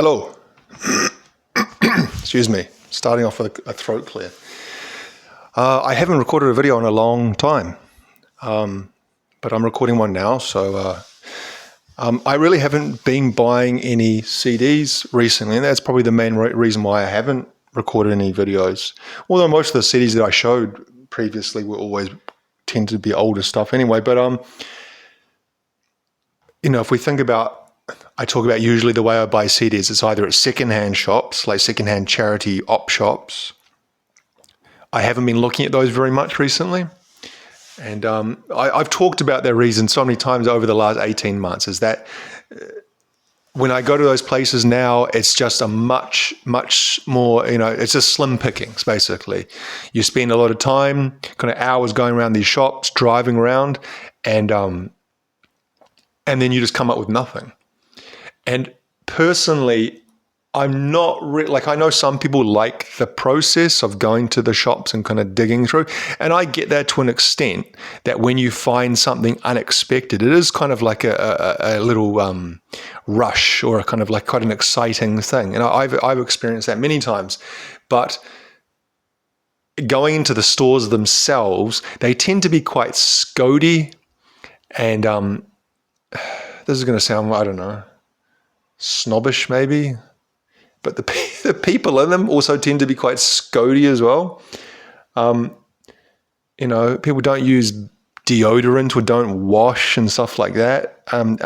Hello. Excuse me. Starting off with a throat clear. I haven't recorded a video in a long time, but I'm recording one now. So I really haven't been buying any CDs recently, and that's probably the main reason why I haven't recorded any videos. Although most of the CDs that I showed previously were always tend to be older stuff anyway. But if we think about, I talk about usually the way I buy CDs, it's either at secondhand shops, like secondhand charity op shops. I haven't been looking at those very much recently. And I've talked about their reason so many times over the last 18 months, is that when I go to those places now, it's just a much more, it's just slim pickings, basically. You spend a lot of time, kind of hours going around these shops, driving around, and then you just come up with nothing. And personally, I'm not I know some people like the process of going to the shops and kind of digging through, and I get that to an extent, that when you find something unexpected, it is kind of like a little rush, or a kind of like quite an exciting thing. And I've experienced that many times. But going into the stores themselves, they tend to be quite scody, and this is going to sound, I don't know, snobbish maybe, but the people in them also tend to be quite scody as well. People don't use deodorant or don't wash and stuff like that, and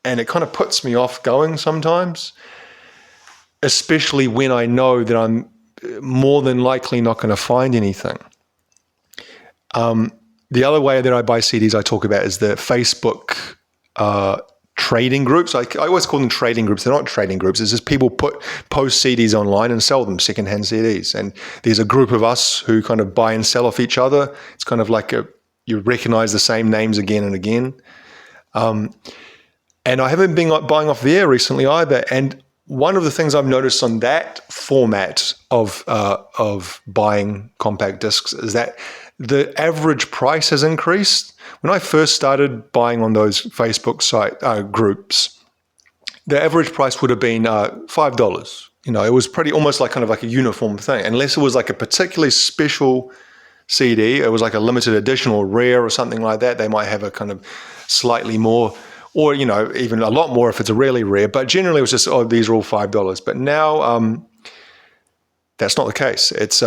it kind of puts me off going sometimes, especially when I know that I'm more than likely not going to find anything. The other way that I buy CDs I talk about is the Facebook trading groups. I always call them trading groups. They're not trading groups. It's just people post CDs online and sell them, secondhand CDs. And there's a group of us who kind of buy and sell off each other. It's kind of like you recognize the same names again and again. And I haven't been buying off there recently either. And one of the things I've noticed on that format of buying compact discs is that the average price has increased. When I first started buying on those Facebook site groups, the average price would have been $5. It was almost like kind of like a uniform thing, unless it was like a particularly special CD. It was like a limited edition or rare or something like that. They might have a kind of slightly more, or even a lot more if it's a really rare. But generally, it was just, these are all $5. But now that's not the case. It's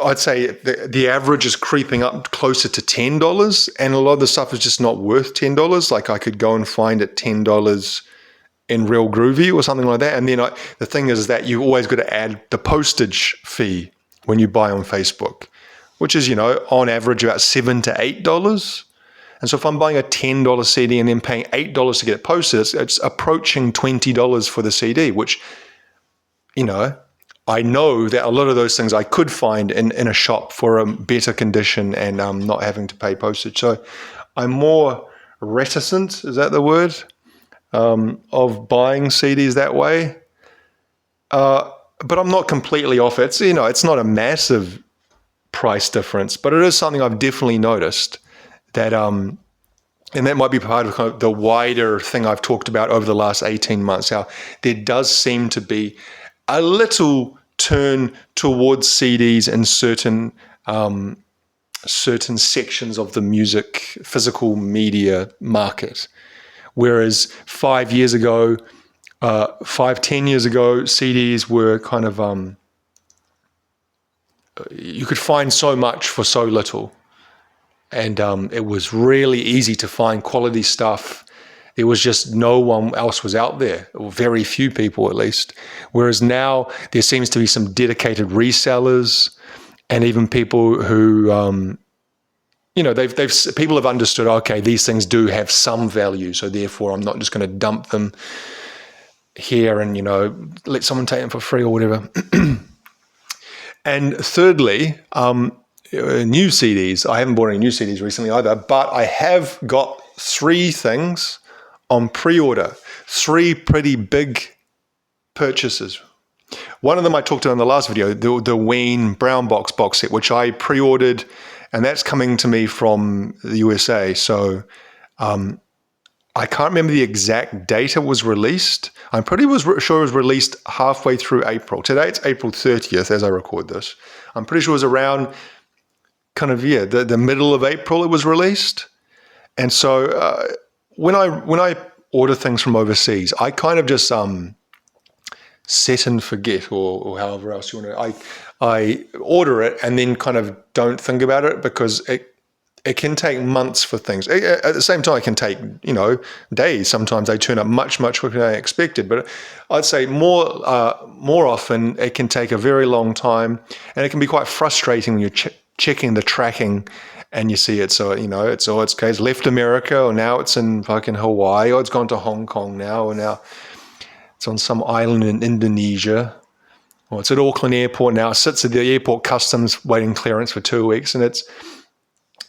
I'd say the average is creeping up closer to $10, and a lot of the stuff is just not worth $10. Like I could go and find it $10 in Real Groovy or something like that. And then the thing is that you've always got to add the postage fee when you buy on Facebook, which is, on average about $7 to $8. And so if I'm buying a $10 CD and then paying $8 to get it posted, it's approaching $20 for the CD, which, I know that a lot of those things I could find in a shop for a better condition and not having to pay postage. So I'm more reticent, is that the word, of buying CDs that way. But I'm not completely off it. It's not a massive price difference, but it is something I've definitely noticed that, and that might be part of, kind of the wider thing I've talked about over the last 18 months, how there does seem to be a little turn towards CDs in certain sections of the music, physical media market. Whereas 10 years ago, CDs were kind of, you could find so much for so little. And it was really easy to find quality stuff. There was just no one else was out there, or very few people at least. Whereas now there seems to be some dedicated resellers, and even people who, people have understood, okay, these things do have some value, so therefore I'm not just going to dump them here and, let someone take them for free or whatever. And thirdly, new CDs. I haven't bought any new CDs recently either, but I have got 3 things on pre-order, 3 pretty big purchases. One of them I talked about in the last video, the Ween Brown box set, which I pre-ordered, and that's coming to me from the USA. So I can't remember the exact date it was released. I'm pretty sure it was released halfway through April. Today it's April 30th as I record this. I'm pretty sure it was around kind of, the middle of April it was released. And so when I order things from overseas, I kind of just set and forget, or however else you want to. I order it and then kind of don't think about it, because it can take months for things. At the same time, it can take, days. Sometimes they turn up much, much quicker than I expected. But I'd say more often it can take a very long time, and it can be quite frustrating when you're checking the tracking and you see it. So, it's left America, or now it's in fucking Hawaii, or it's gone to Hong Kong now, or now it's on some island in Indonesia. Or it's at Auckland Airport now. It sits at the airport customs waiting clearance for 2 weeks, and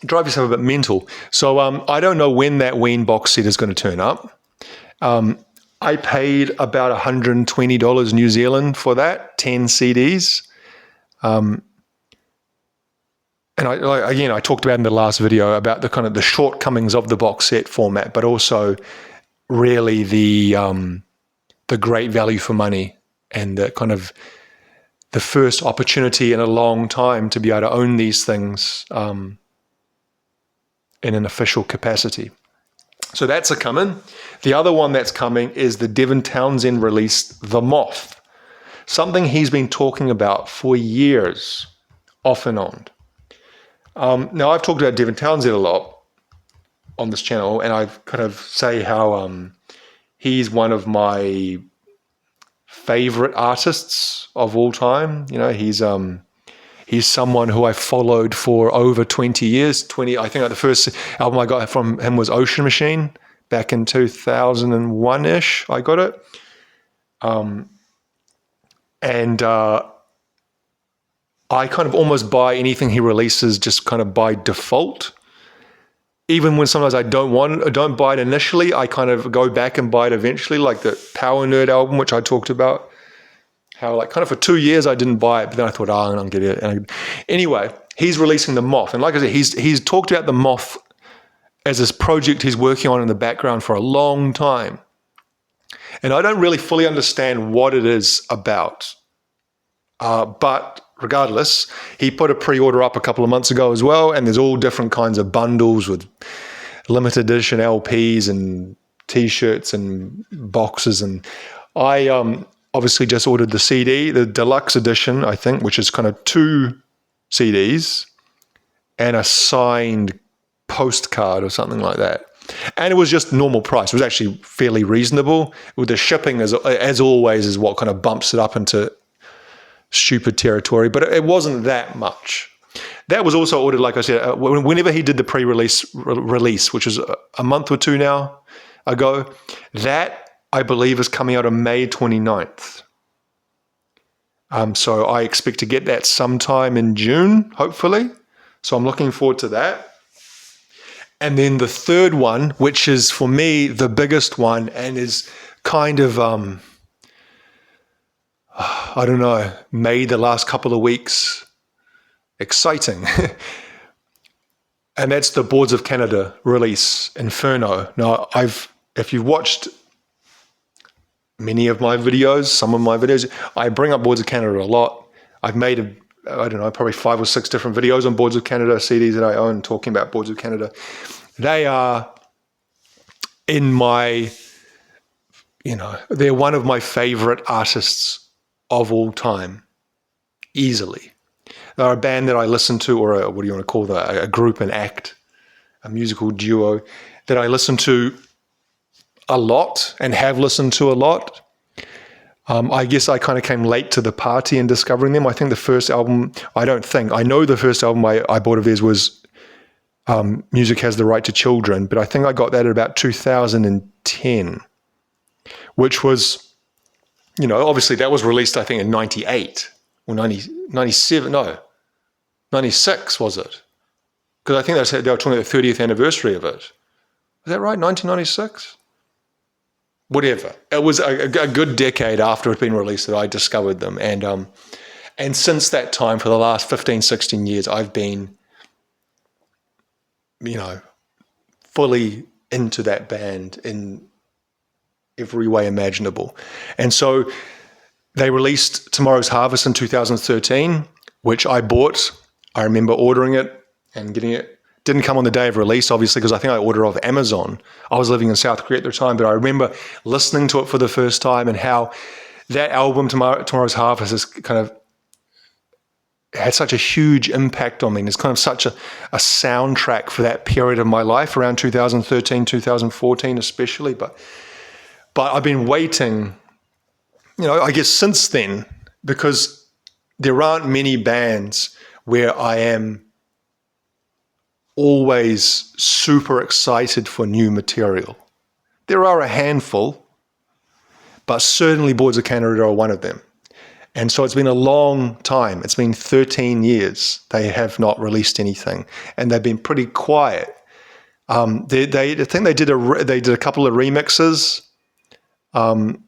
drive yourself a bit mental. So I don't know when that Ween box set is going to turn up. I paid about $120 New Zealand for that, 10 CDs. And I talked about in the last video about the kind of the shortcomings of the box set format, but also really the great value for money, and the kind of the first opportunity in a long time to be able to own these things in an official capacity. So that's a coming. The other one that's coming is the Devin Townsend release, The Moth. Something he's been talking about for years, off and on. Now, I've talked about Devin Townsend a lot on this channel, and I've kind of say how he's one of my favorite artists of all time. He's someone who I followed for over 20 years. I think the first album I got from him was Ocean Machine back in 2001-ish. I got it. And I kind of almost buy anything he releases just kind of by default. Even when sometimes I don't buy it initially, I kind of go back and buy it eventually, like the Power Nerd album, which I talked about. How kind of for 2 years I didn't buy it, but then I thought, I'm going to get it. Anyway, he's releasing The Moth. And like I said, he's talked about The Moth as this project he's working on in the background for a long time. And I don't really fully understand what it is about. But regardless, he put a pre-order up a couple of months ago as well, and there's all different kinds of bundles with limited edition LPs and T-shirts and boxes. And I obviously just ordered the CD, the deluxe edition, I think, which is kind of 2 CDs and a signed postcard or something like that. And it was just normal price. It was actually fairly reasonable. With the shipping, as always, is what kind of bumps it up into stupid territory, but it wasn't that much. That was also ordered, like I said, whenever he did the release, which was a month or 2 now ago. That, I believe, is coming out on May 29th. So I expect to get that sometime in June, hopefully. So I'm looking forward to that. And then the third one, which is for me the biggest one, and is kind of, I don't know, made the last couple of weeks exciting. And that's the Boards of Canada release, Inferno. Now, if you've watched many of my videos, some of my videos, I bring up Boards of Canada a lot. I've made, probably 5 or 6 different videos on Boards of Canada, CDs that I own, talking about Boards of Canada. They are in my, they're one of my favorite artists of all time, easily. They're a band that I listen to, or what do you want to call that? A group, an act, a musical duo that I listen to a lot and have listened to a lot. I guess I kind of came late to the party in discovering them. I think the first album, I know the first album I bought of theirs was Music Has the Right to Children, but I think I got that at about 2010, which was, obviously that was released, I think, in 98 or 97, no, 96 was it? Because I think they were talking about the 30th anniversary of it. Is that right, 1996? Whatever. It was a good decade after it had been released that I discovered them. And since that time, for the last 15, 16 years, I've been, fully into that band in every way imaginable. And so they released Tomorrow's Harvest in 2013, which I bought. I remember ordering it and getting it. Didn't come on the day of release, obviously, because I think I ordered off Amazon. I was living in South Korea at the time, but I remember listening to it for the first time and how that album, Tomorrow's Harvest, has kind of had such a huge impact on me. And it's kind of such a soundtrack for that period of my life, around 2013, 2014 especially. But I've been waiting, I guess since then, because there aren't many bands where I am always super excited for new material. There are a handful, but certainly Boards of Canada are one of them. And so it's been a long time. It's been 13 years. They have not released anything, and they've been pretty quiet. I think they did a couple of remixes, for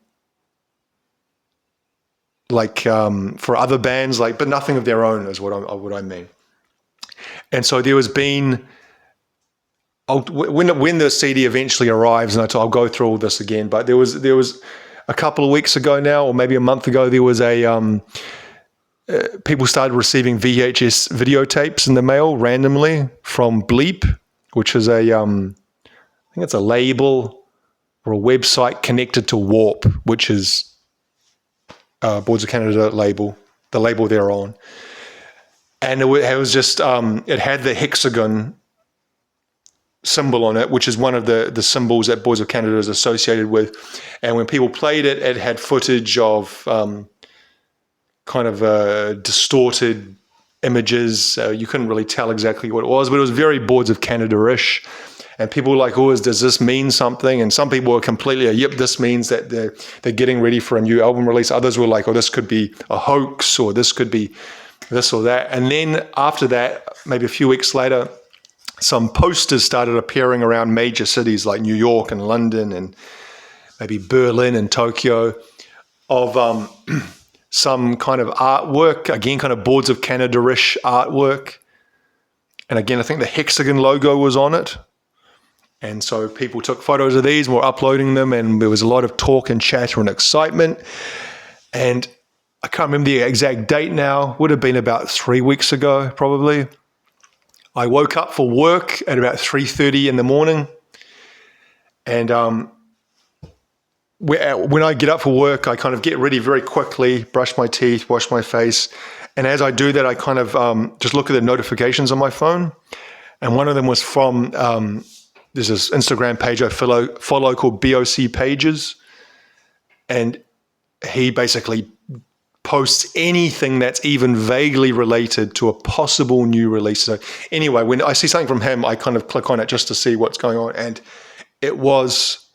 other bands, but nothing of their own is what I mean. And so there has been, when the CD eventually arrives, and I'll go through all this again, but there was a couple of weeks ago now, or maybe a month ago, there was people started receiving VHS videotapes in the mail randomly from Bleep, which is I think it's a label or a website connected to Warp, which is Boards of Canada label, the label they're on. And it was just, it had the hexagon symbol on it, which is one of the symbols that Boards of Canada is associated with. And when people played it, it had footage of distorted images. You couldn't really tell exactly what it was, but it was very Boards of Canada-ish. And people were like, oh, does this mean something? And some people were completely, yep, this means that they're getting ready for a new album release. Others were like, oh, this could be a hoax, or this could be this or that. And then after that, maybe a few weeks later, some posters started appearing around major cities like New York and London and maybe Berlin and Tokyo of some kind of artwork, again, kind of Boards of Canada-ish artwork. And again, I think the hexagon logo was on it. And so people took photos of these and were uploading them, and there was a lot of talk and chatter and excitement. And I can't remember the exact date now. Would have been about 3 weeks ago, probably. I woke up for work at about 3:30 in the morning. And when I get up for work, I kind of get ready very quickly, brush my teeth, wash my face. And as I do that, I kind of just look at the notifications on my phone. And one of them was from, there's this Instagram page I follow called BOC Pages. And he basically posts anything that's even vaguely related to a possible new release. So anyway, when I see something from him, I kind of click on it just to see what's going on. And it was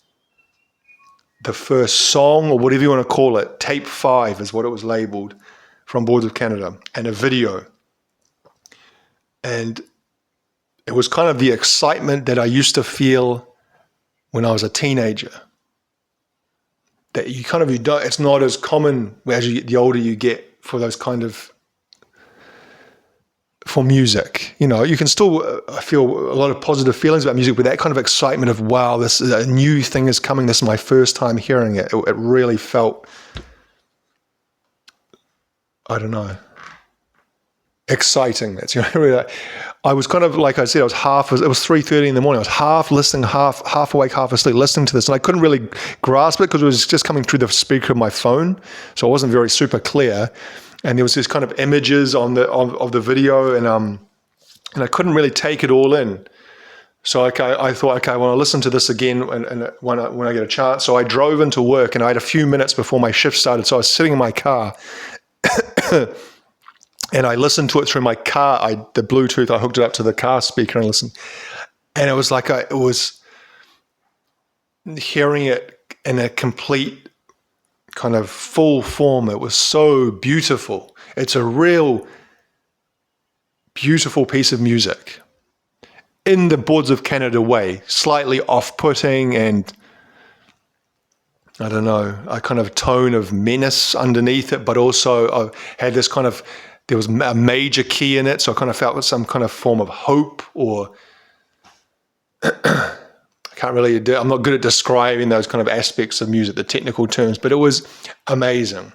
the first song, or whatever you want to call it, Tape 5 is what it was labeled, from Boards of Canada, and a video. And it was kind of the excitement that I used to feel when I was a teenager. That it's not as common as the older you get for those kind of, for music. You can still feel a lot of positive feelings about music, but that kind of excitement of, wow, this is a new thing is coming. This is my first time hearing it. It really felt, I don't know, exciting. That's really, I was kind of, like I said, it was 3:30 in the morning. I was half listening, half awake, half asleep, listening to this, and I couldn't really grasp it because it was just coming through the speaker of my phone, so it wasn't very super clear. And there was this kind of images on of the video, and I couldn't really take it all in. So I thought, okay, I want to listen to this again and when I get a chance. So I drove into work, and I had a few minutes before my shift started. So I was sitting in my car. And I listened to it through my car. The Bluetooth, I hooked it up to the car speaker and listened. And it was like it was hearing it in a complete kind of full form. It was so beautiful. It's a real beautiful piece of music in the Boards of Canada way, slightly off-putting and, I don't know, a kind of tone of menace underneath it, but also had this kind of, there was a major key in it, so I kind of felt some kind of form of hope, or I I'm not good at describing those kind of aspects of music, the technical terms, but it was amazing.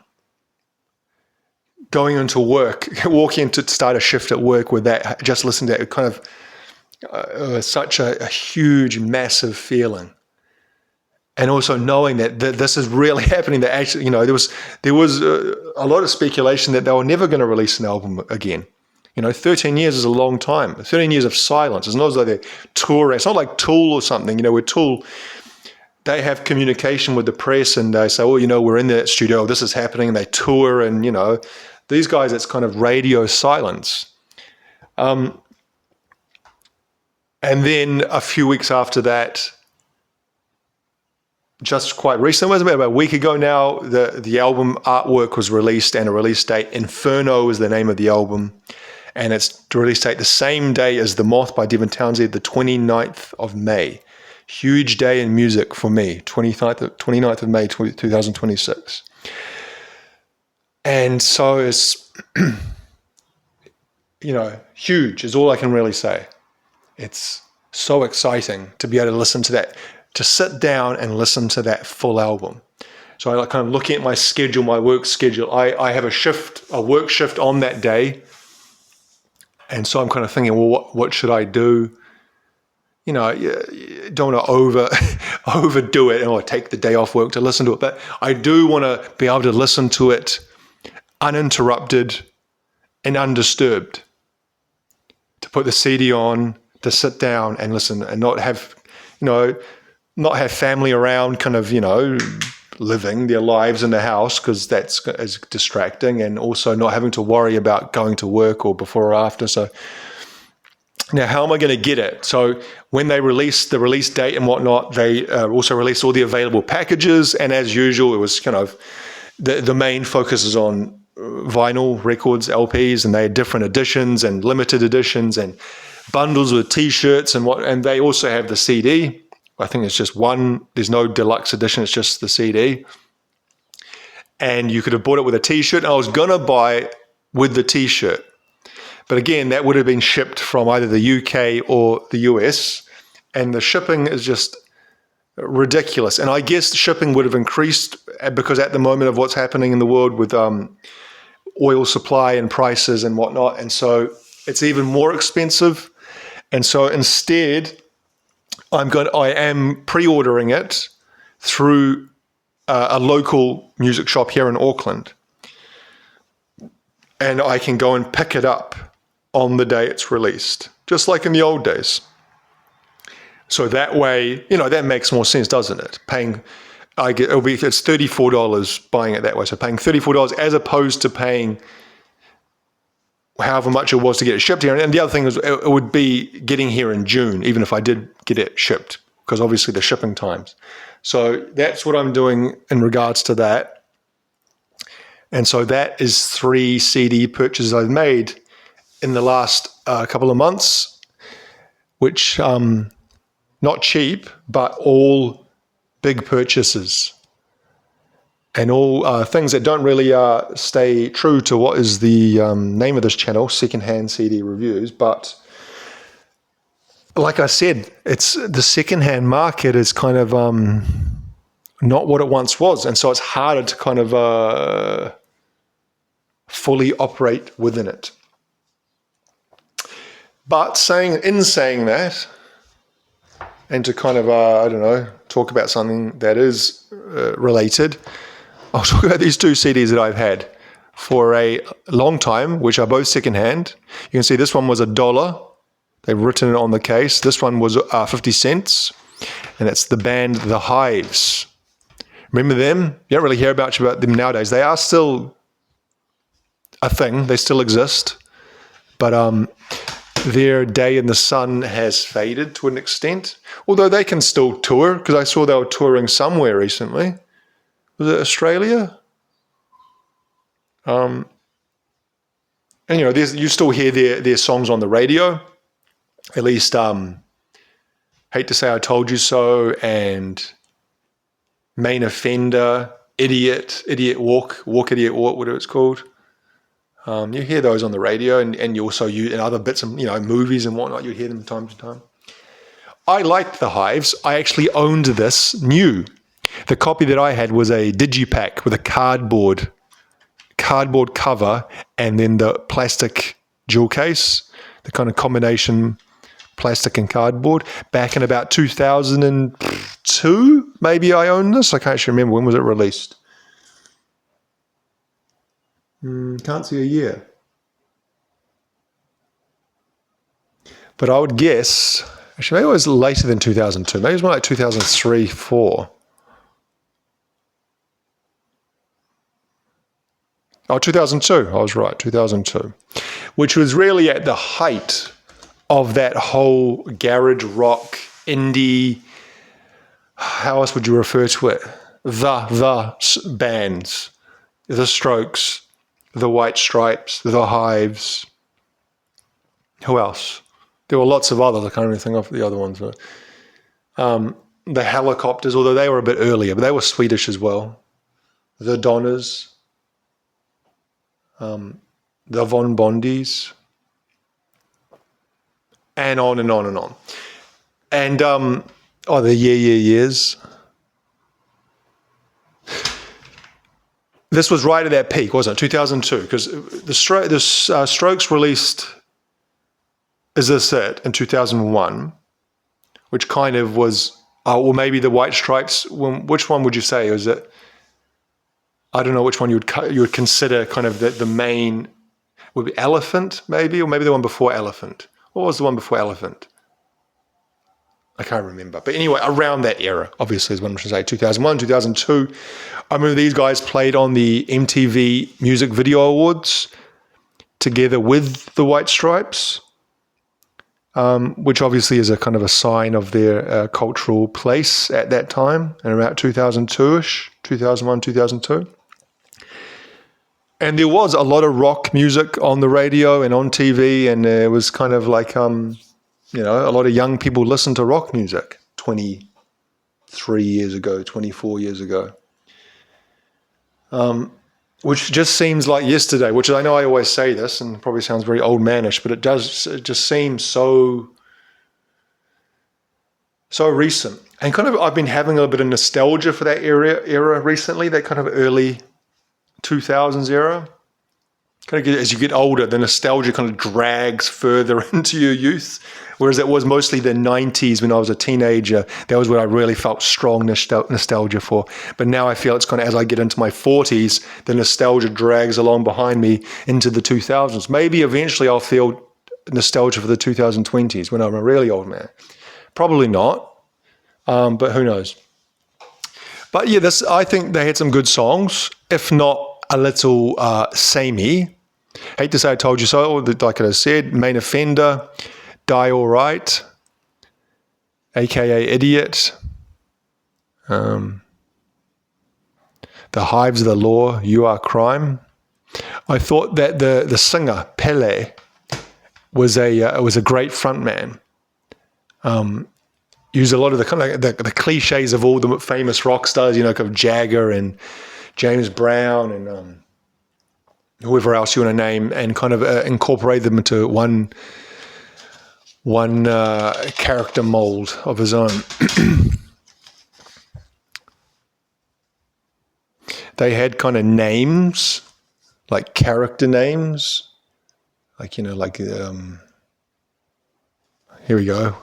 Going into work, walking to start a shift at work with that, just listening to that, it kind of such a huge, massive feeling. And also knowing that this is really happening, that actually, there was a lot of speculation that they were never going to release an album again. 13 years is a long time. 13 years of silence. It's not as though they're touring. It's not like Tool or something. Where Tool, they have communication with the press and they say, we're in the studio, this is happening, and they tour, and, these guys, it's kind of radio silence. And then a few weeks after that, just quite recently, it was about a week ago now, the album artwork was released and a release date. Inferno is the name of the album. And it's the release date the same day as The Moth by Devin Townsend, the 29th of May. Huge day in music for me, 29th of May, 2026. And so it's, huge is all I can really say. It's so exciting to be able to listen to that, to sit down and listen to that full album. So I kind of looking at my schedule, my work schedule. I have a work shift on that day. And so I'm kind of thinking, well, what should I do? You don't want to overdo it or take the day off work to listen to it. But I do want to be able to listen to it uninterrupted and undisturbed. To put the CD on, to sit down and listen, and not have family around kind of, living their lives in the house, because that's is distracting, and also not having to worry about going to work or before or after. So now, how am I going to get it? So when they released the release date and whatnot, they also released all the available packages, and as usual, it was kind of the main focus is on vinyl records, LPs, and they had different editions and limited editions and bundles with T-shirts and they also have the CD. I think it's just one. There's no deluxe edition. It's just the CD. And you could have bought it with a T-shirt. And I was going to buy with the T-shirt. But again, that would have been shipped from either the UK or the US. And the shipping is just ridiculous. And I guess the shipping would have increased because at the moment of what's happening in the world with oil supply and prices and whatnot. And so it's even more expensive. And so instead, I am pre-ordering it through a local music shop here in Auckland, and I can go and pick it up on the day it's released, just like in the old days. So that way, that makes more sense, doesn't it? It's $34 buying it that way. So paying $34 as opposed to paying however much it was to get it shipped here. And the other thing is it would be getting here in June, even if I did get it shipped, because obviously the shipping times. So that's what I'm doing in regards to that. And so that is 3 CD purchases I've made in the last couple of months, which not cheap, but all big purchases. And all things that don't really stay true to what is the name of this channel, Secondhand CD Reviews. But like I said, it's the secondhand market is kind of not what it once was. And so it's harder to kind of fully operate within it. But saying that, and to kind of, talk about something that is related, I'll talk about these 2 CDs that I've had for a long time, which are both secondhand. You can see this one was $1. They've written it on the case. This one was 50 cents, and it's the band The Hives. Remember them? You don't really hear about them nowadays. They are still a thing. They still exist, but their day in the sun has faded to an extent, although they can still tour, because I saw they were touring somewhere recently. Was it Australia? And you still hear their songs on the radio. At least, Hate to Say I Told You So, and Main Offender, Idiot Walk, Idiot Walk, whatever it's called. You hear those on the radio, and you also in other bits of movies and whatnot. You hear them from time to time. I liked the Hives. I actually owned this new. The copy that I had was a digipack with a cardboard cover and then the plastic jewel case, the kind of combination plastic and cardboard. Back in about 2002, maybe I owned this. I can't actually remember. When was it released? Can't see a year. But I would guess, actually maybe it was later than 2002. Maybe it was more like 2003, 4. Oh, 2002. I was right, 2002. Which was really at the height of that whole garage rock, indie, how else would you refer to it? The bands, the Strokes, the White Stripes, the Hives. Who else? There were lots of others. I can't even think of the other ones. The Helicopters, although they were a bit earlier, but they were Swedish as well. The Donners. The Von Bondies. And on and on and on. And, the Years. This was right at that peak, wasn't it? 2002, because the Strokes released Is This It in 2001, which kind of was, or maybe the White Stripes. Which one would you say? Was it? I don't know which one you would consider kind of the main. Would be Elephant, maybe, or maybe the one before Elephant. What was the one before Elephant? I can't remember. But anyway, around that era, obviously, is what I'm trying to say. 2001, 2002. I remember these guys played on the MTV Music Video Awards together with the White Stripes, which obviously is a kind of a sign of their cultural place at that time, and about 2002-ish, 2001, 2002. And there was a lot of rock music on the radio and on TV, and it was kind of like, a lot of young people listened to rock music 23 years ago, 24 years ago. Which just seems like yesterday, which I know I always say this and probably sounds very old manish, but it just seems so recent. And kind of I've been having a little bit of nostalgia for that era recently, that kind of early 2000s era. Kind of as you get older, the nostalgia kind of drags further into your youth, whereas it was mostly the 90s when I was a teenager. That was what I really felt strong nostalgia for. But now I feel it's kind of, as I get into my 40s, the nostalgia drags along behind me into the 2000s. Maybe eventually I'll feel nostalgia for the 2020s when I'm a really old man. Probably not, but who knows. But yeah, I think they had some good songs, if not a little samey. Hate to say I told you so, like I said, Main Offender, Die Alright, aka Idiot, The Hives of the Law, You Are Crime. I thought that the singer, Pele, was a great frontman. Used a lot of the kind of the cliches of all the famous rock stars, kind of Jagger and James Brown and whoever else you want to name, and kind of incorporate them into one character mold of his own. They had kind of names, like character names, like here we go.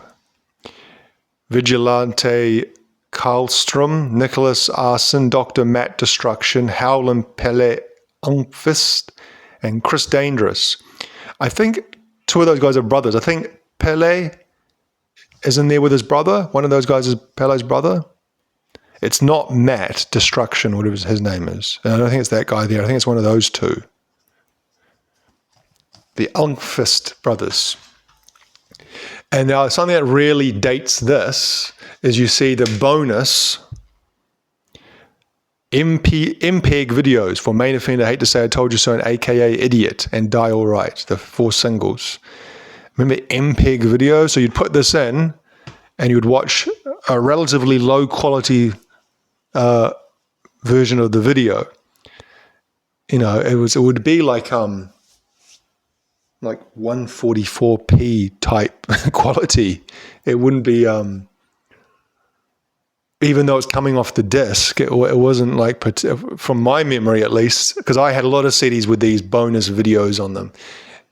Vigilante Karlstrom, Nicholas Arson, Dr. Matt Destruction, Howlin' Pele Ungfist, and Chris Dangerous. I think two of those guys are brothers. I think Pele is in there with his brother. One of those guys is Pele's brother. It's not Matt Destruction, whatever his name is. And I don't think it's that guy there. I think it's one of those two. The Ungfist brothers. And now something that really dates this is you see the bonus MPEG videos for Main Offender, Hate to Say I Told You So, and AKA Idiot, and Die Alright, the 4 singles. Remember MPEG videos? So you'd put this in and you would watch a relatively low quality version of the video. It would be like like 144p type quality. It wouldn't be, even though it's coming off the disc, it wasn't like, from my memory at least, because I had a lot of CDs with these bonus videos on them.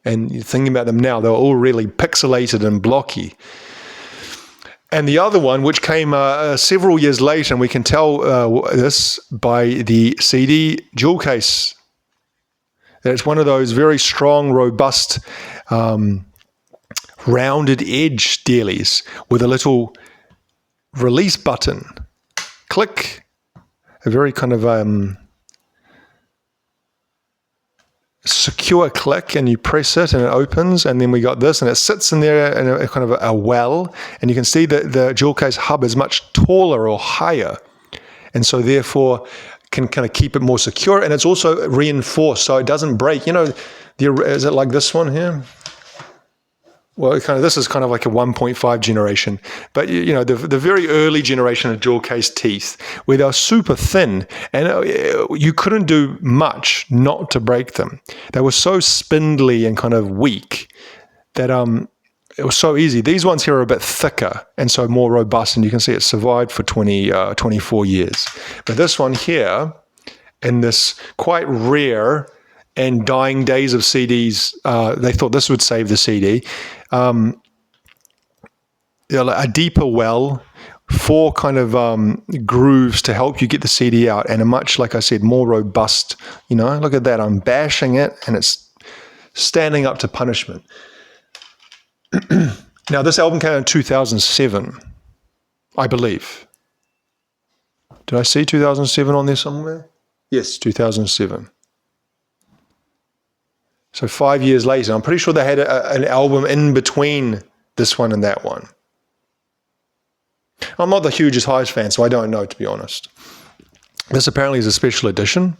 And you're thinking about them now, they're all really pixelated and blocky. And the other one, which came several years later, and we can tell this by the CD jewel case. It's one of those very strong, robust, rounded edge dealies with a little release button. Click. A very kind of secure click, and you press it and it opens, and then we got this, and it sits in there in a kind of a well, and you can see that the jewel case hub is much taller or higher, and so therefore can kind of keep it more secure, and it's also reinforced so it doesn't break. You know, is it like this one here? Well, this is kind of like a 1.5 generation, but you know, the very early generation of jewel case teeth, where they're super thin, and you couldn't do much not to break them. They were so spindly and kind of weak that it was so easy. These ones here are a bit thicker and so more robust, and you can see it survived for 24 years. But this one here, in this quite rare and dying days of CDs, they thought this would save the CD. A deeper well, 4 kind of grooves to help you get the CD out, and a much, like I said, more robust, you know, look at that. I'm bashing it and it's standing up to punishment. Now, this album came out in 2007, I believe. Did I see 2007 on there somewhere? Yes, 2007. So 5 years later, I'm pretty sure they had an album in between this one and that one. I'm not the hugest Hives fan, so I don't know, to be honest. This apparently is a special edition.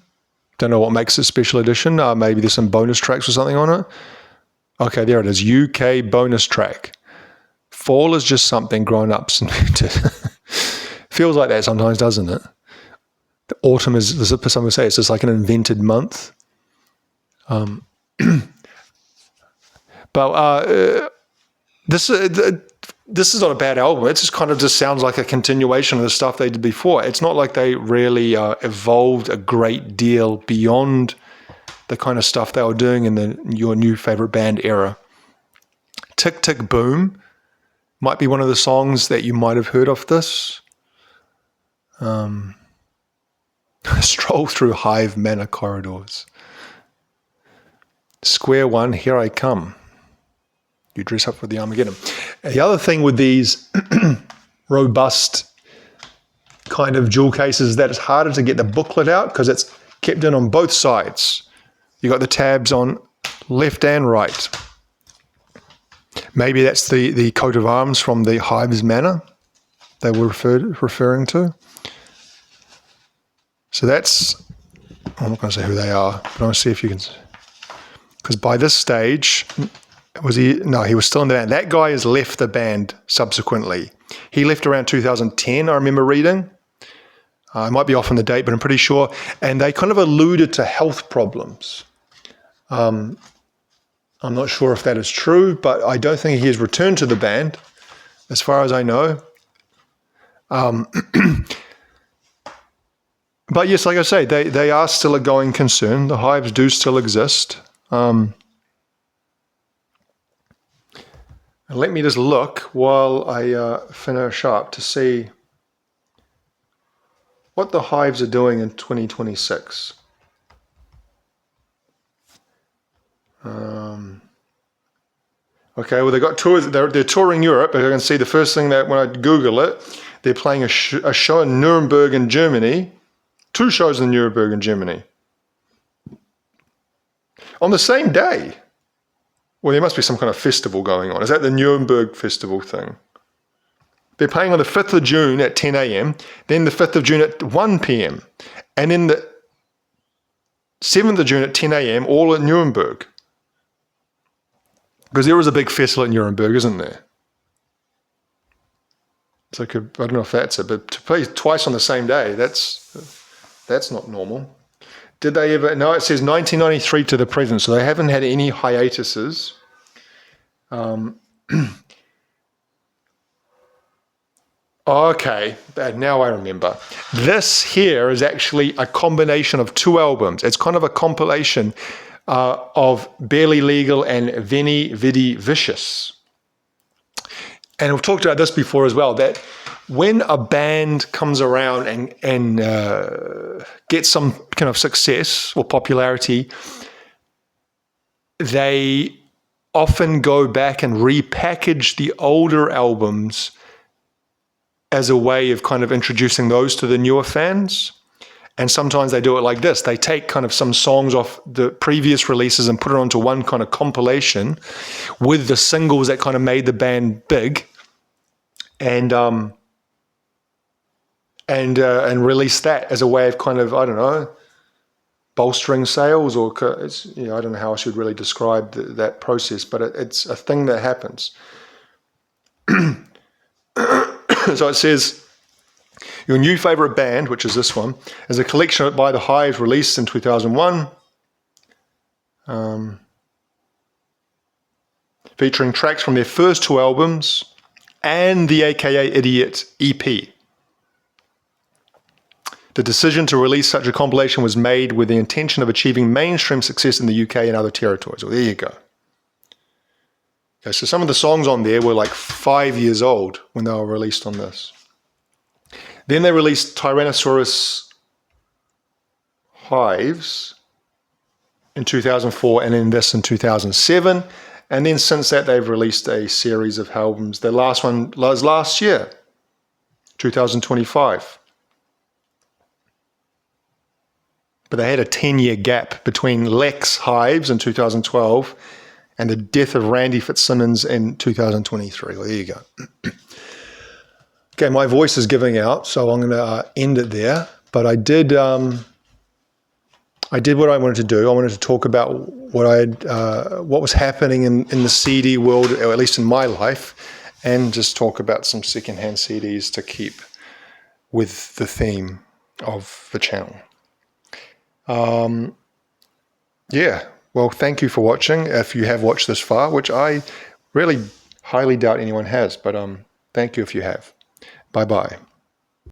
Don't know what makes it special edition. Maybe there's some bonus tracks or something on it. Okay, there it is. UK bonus track. Fall is just something grown-ups invented. Feels like that sometimes, doesn't it? The autumn is, some would say, it's just like an invented month. But this is not a bad album. It just kind of just sounds like a continuation of the stuff they did before. It's not like they really evolved a great deal beyond the kind of stuff they were doing in your new favorite band era. Tick Tick Boom might be one of the songs that you might have heard of this. Stroll through Hive Manor corridors. Square One, Here I Come. You dress up for the Armageddon. And the other thing with these robust kind of jewel cases is that it's harder to get the booklet out because it's kept in on both sides. You got the tabs on left and right. Maybe that's the coat of arms from the Hives Manor they were referring to. So that's, I'm not going to say who they are, but I'm going to see if you can, because by this stage, was he? No, he was still in the band. That guy has left the band subsequently. He left around 2010, I remember reading. I might be off on the date, but I'm pretty sure. And they kind of alluded to health problems. I'm not sure if that is true, but I don't think he has returned to the band, as far as I know. But yes, like I say, they are still a going concern. The Hives do still exist. And let me just look while I finish up to see what the Hives are doing in 2026. Okay, well, they got tours. They're touring Europe. I can see the first thing that when I Google it, they're playing a show in Nuremberg in Germany. 2 shows in Nuremberg in Germany. On the same day. Well, there must be some kind of festival going on. Is that the Nuremberg festival thing? They're playing on the 5th of June at 10 a.m., then the 5th of June at 1 p.m., and then the 7th of June at 10 a.m., all at Nuremberg. Because there is a big festival at Nuremberg, isn't there? It's like I don't know if that's it, but to play twice on the same day, that's not normal. Did they ever? No, it says 1993 to the present, so they haven't had any hiatuses. Okay, now I remember. This here is actually a combination of 2 albums. It's kind of a compilation of Barely Legal and Veni Vidi Vicious. And we've talked about this before as well, that when a band comes around and gets some kind of success or popularity, they often go back and repackage the older albums as a way of kind of introducing those to the newer fans. And sometimes they do it like this. They take kind of some songs off the previous releases and put it onto one kind of compilation with the singles that kind of made the band big, and release that as a way of kind of, I don't know, bolstering sales, or it's, I don't know how I should really describe that process, but it's a thing that happens. So it says, your new favorite band, which is this one, is a collection by the Hives released in 2001, featuring tracks from their first 2 albums and the AKA Idiot EP. The decision to release such a compilation was made with the intention of achieving mainstream success in the UK and other territories. Well, there you go. Okay, so some of the songs on there were like 5 years old when they were released on this. Then they released Tyrannosaurus Hives in 2004, and then this in 2007. And then since that, they've released a series of albums. The last one was last year, 2025. But they had a 10-year gap between Lex Hives in 2012 and the death of Randy Fitzsimmons in 2023. Well, there you go. Okay, my voice is giving out, so I'm going to end it there. But I did what I wanted to do. I wanted to talk about what was happening in the CD world, or at least in my life, and just talk about some secondhand CDs to keep with the theme of the channel. Yeah, well, thank you for watching, if you have watched this far, which I really highly doubt anyone has, but thank you if you have. Bye-bye.